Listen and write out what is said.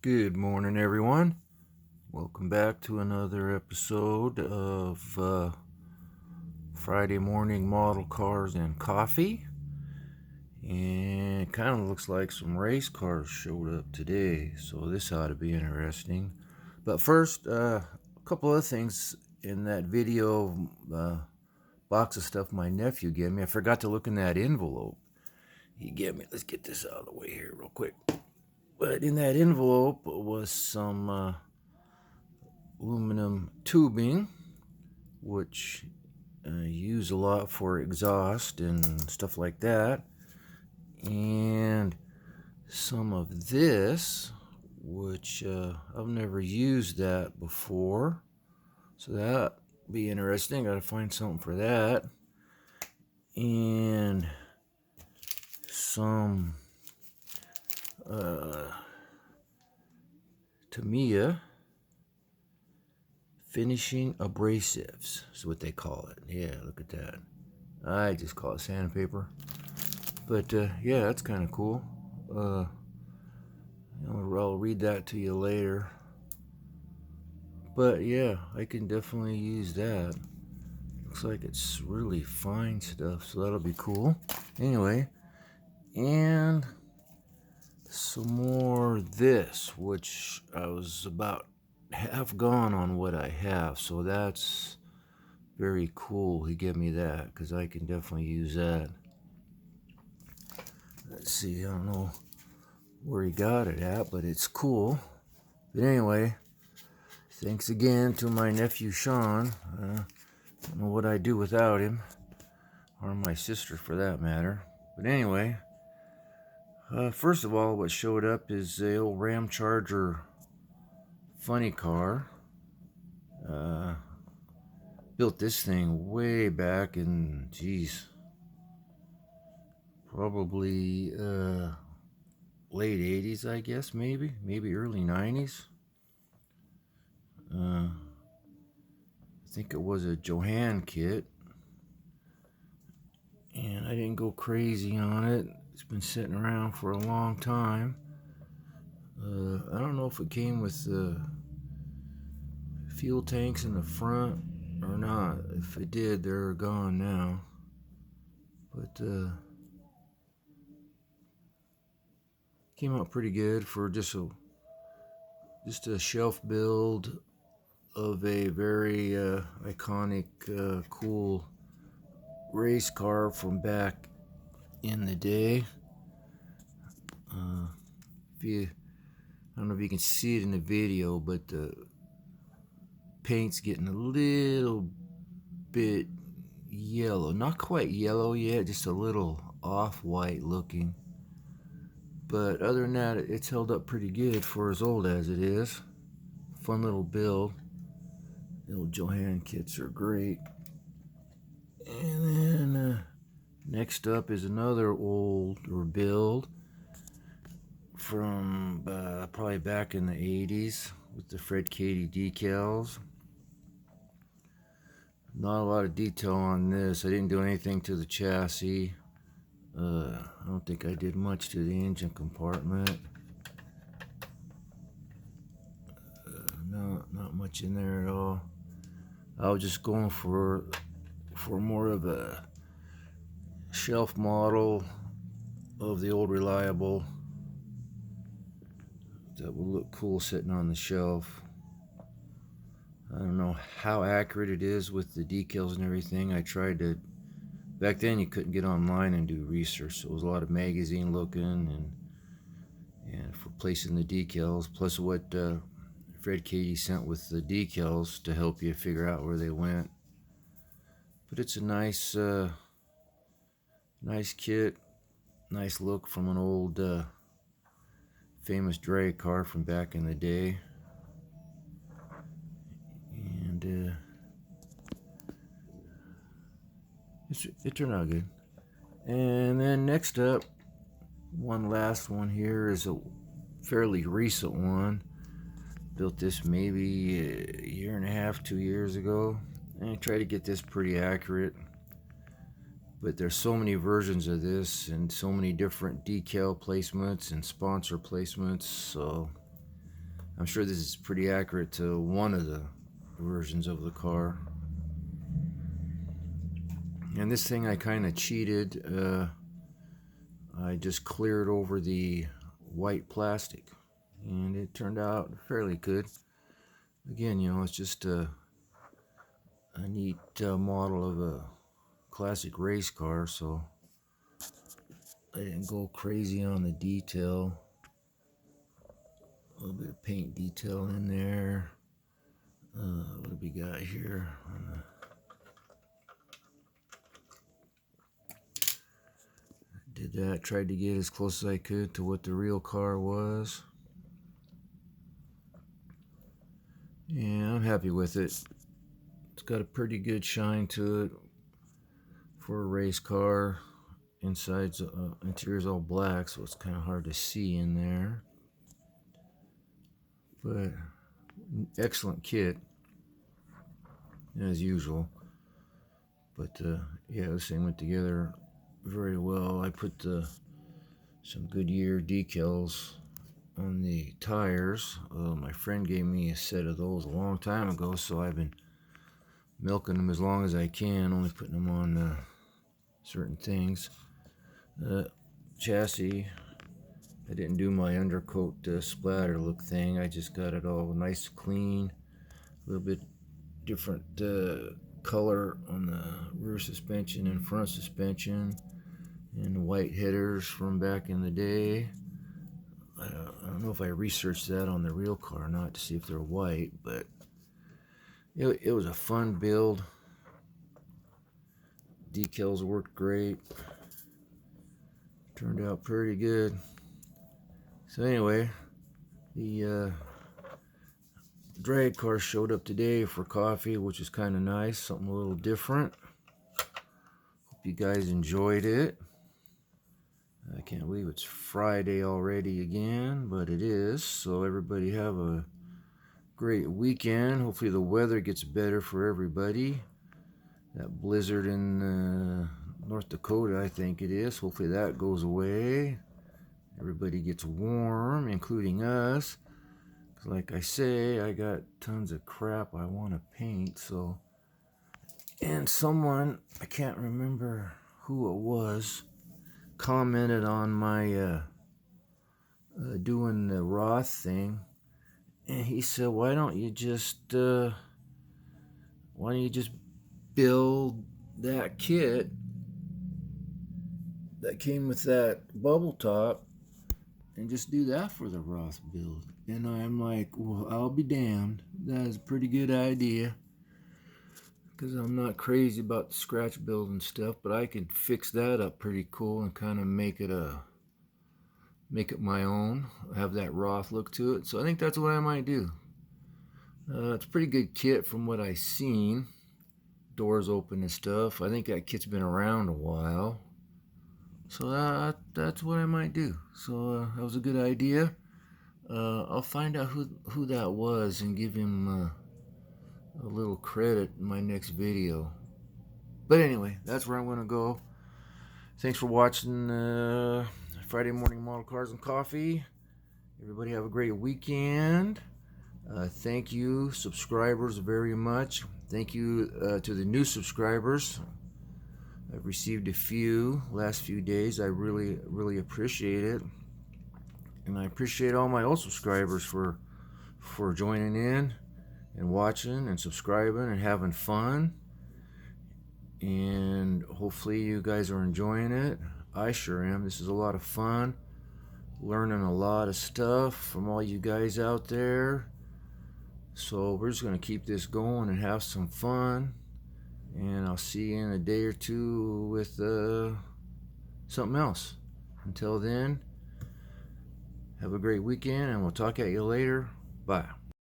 Good morning, everyone. Welcome back to another episode of Friday Morning Model Cars and Coffee. And it kind of looks like some race cars showed up today, so this ought to be interesting. But first, a couple of things in that video box of stuff my nephew gave me. I forgot to look in that envelope he gave me. Let's get this out of the way here, real quick. But in that envelope was some aluminum tubing, which use a lot for exhaust and stuff like that, and some of this, which I've never used that before, so that be interesting. Got to find something for that, and some Tamiya finishing abrasives is what they call it. Yeah, look at that. I just call it sandpaper. But yeah, that's kind of cool. I'll read that to you later. But yeah, I can definitely use that. Looks like it's really fine stuff, so that'll be cool. Anyway, and some more this, which I was about half gone on what I have, so that's very cool. He gave me that because I can definitely use that. Let's see, I don't know where he got it at, but it's cool. But anyway, thanks again to my nephew Sean. Don't know what I'd do without him, or my sister for that matter. But anyway, first of all, what showed up is the old Ram Charger funny car. Built this thing way back in, geez, probably late 80s, I guess, maybe early 90s. I think it was a Johan kit, and I didn't go crazy on it. It's been sitting around for a long time. I don't know if it came with fuel tanks in the front or not. If it did, they're gone now. But came out pretty good for just a shelf build of a very iconic, cool race car from back in the day. I don't know if you can see it in the video, but the paint's getting a little bit yellow. Not quite yellow yet, just a little off-white looking. But other than that, it's held up pretty good for as old as it is. Fun little build. The old Johan kits are great. And then next up is another older build from probably back in the 80s with the Fred Cady decals. Not a lot of detail on this. I didn't do anything to the chassis. I don't think I did much to the engine compartment. Not much in there at all. I was just going for more of a shelf model of the old Reliable that would look cool sitting on the shelf. I don't know how accurate it is with the decals and everything. I tried to, back then you couldn't get online and do research, so it was a lot of magazine looking and for placing the decals, plus what Fred Cady sent with the decals to help you figure out where they went. But it's a nice kit, nice look from an old famous drag car from back in the day. And it turned out good. And then next up, one last one here is a fairly recent one. Built this maybe a year and a half, 2 years ago. And I tried to get this pretty accurate. But there's so many versions of this and so many different decal placements and sponsor placements. So I'm sure this is pretty accurate to one of the versions of the car. And this thing I kind of cheated. I just cleared over the white plastic, and it turned out fairly good. Again, you know, it's just a neat model of a classic race car, so I didn't go crazy on the detail. A little bit of paint detail in there. What do we got here? Did that, tried to get as close as I could to what the real car was. Yeah, I'm happy with it. It's got a pretty good shine to it for a race car. Inside's interior's all black, so it's kind of hard to see in there. But excellent kit, as usual. But yeah, this thing went together very well. I put some Goodyear decals on the tires. My friend gave me a set of those a long time ago, so I've been milking them as long as I can, only putting them on certain things. Chassis, I didn't do my undercoat splatter look thing. I just got it all nice, clean, a little bit different color on the rear suspension and front suspension, and the white headers from back in the day. I don't know if I researched that on the real car or not to see if they're white, but it was a fun build. Decals worked great. Turned out pretty good. So anyway, the drag car showed up today for coffee, which is kind of nice, something a little different. Hope you guys enjoyed it. I can't believe it's Friday already again, but it is. So everybody have a great weekend. Hopefully the weather gets better for everybody. That blizzard in North Dakota, I think it is. Hopefully that goes away. Everybody gets warm, including us. 'Cause like I say, I got tons of crap I want to paint. So, and someone, I can't remember who it was, commented on my doing the Roth thing, and he said, "Why don't you just build that kit that came with that bubble top and just do that for the Roth build?" And I'm like, well, I'll be damned. That is a pretty good idea, because I'm not crazy about the scratch build and stuff, but I can fix that up pretty cool and kind of make it my own, have that Roth look to it. So I think that's what I might do. It's a pretty good kit from what I've seen. Doors open and stuff. I think that kit's been around a while. So that's what I might do. So that was a good idea. I'll find out who that was and give him a little credit in my next video. But anyway, that's where I'm going to go. Thanks for watching Friday Morning Model Cars and Coffee. Everybody have a great weekend. Thank you, subscribers, very much. Thank you to the new subscribers. I've received a few last few days. I really appreciate it. And I appreciate all my old subscribers for joining in and watching and subscribing and having fun. And hopefully you guys are enjoying it. I sure am. This is a lot of fun. Learning a lot of stuff from all you guys out there. So we're just going to keep this going and have some fun. And I'll see you in a day or two with something else. Until then, have a great weekend, and we'll talk at you later. Bye.